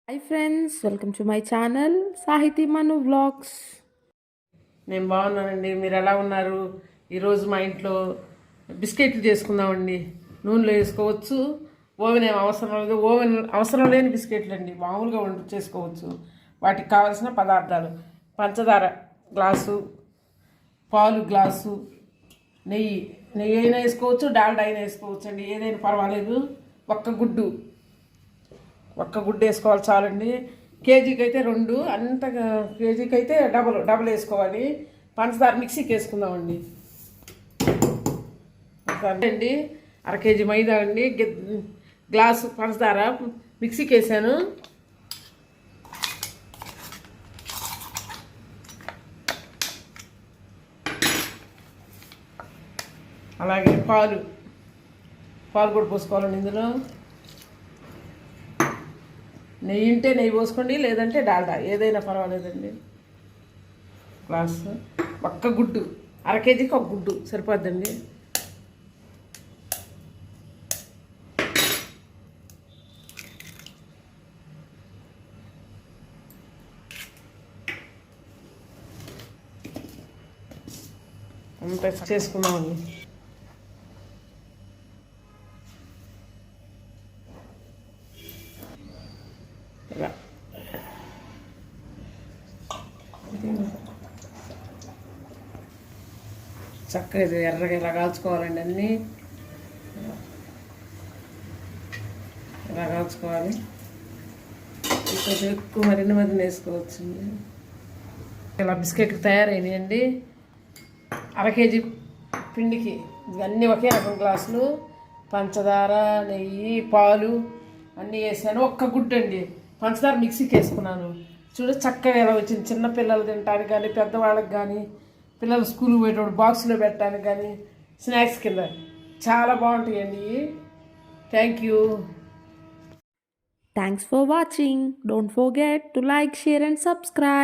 Hi friends, welcome to my channel సాహితీ మను vlogs. నేను బాగున్నానండి. మీరు ఎలా ఉన్నారు? ఈరోజు మా ఇంట్లో బిస్కెట్లు చేసుకుందామండి. నూనెలో వేసుకోవచ్చు. ఓవెన్ ఏం అవసరం లేదు. ఓవెన్ అవసరం లేని బిస్కెట్లు అండి, మామూలుగా చేసుకోవచ్చు. వాటికి కావాల్సిన పదార్థాలు: పంచదార గ్లాసు, పాలు గ్లాసు, నెయ్యి అయినా వేసుకోవచ్చు, డాల్డా అయినా వేసుకోవచ్చు అండి, ఏదైనా పర్వాలేదు. ఒక్క గుడ్డు వేసుకోవాలి చాలండి. కేజీకి అయితే 2, కేజీకి అయితే డబల్ వేసుకోవాలి. పంచదార మిక్సీకి వేసుకుందామండి. అండి 1/2 కేజీ మైదా అండి, గ్లాసు పంచదార మిక్సీకి వేసాను. అలాగే పాలు కూడా పోసుకోవాలండి. ఇందులో నెయ్యి ఉంటే నెయ్యి పోసుకోండి, లేదంటే డాల్డా ఏదైనా పర్వాలేదండి. గ్లాసు ఒక్క గుడ్డు, 1/2 కేజీకి 1 గుడ్డు సరిపోద్దండి. అంతా చేసుకుందామండి. ఇలా చక్కగా ఎర్రగా ఇలా కాల్చుకోవాలండి. అన్నీ ఇలా కాల్చుకోవాలి. కొంచెం ఎక్కువ మరిన్ని వేసుకోవచ్చండి. ఇలా బిస్కెట్లు తయారైనాయండి. 1/2 కేజీ పిండికి ఇవన్నీ ఒకే రకం గ్లాసులు పంచదార, నెయ్యి, పాలు అన్నీ వేసాను. ఒక్క గుడ్డు అండి పంచదార మిక్సీకి వేసుకున్నాను. చూడ చక్కగా ఎలా వచ్చింది. చిన్న పిల్లలు తినడానికి కానీ, పెద్దవాళ్ళకి కానీ, పిల్లలు స్కూల్కి పోయేటప్పుడు బాక్స్లో పెట్టడానికి కానీ, స్నాక్స్ కింద చాలా బాగుంటాయండి. Thank you. Thanks for watching. Don't forget to like, share and subscribe.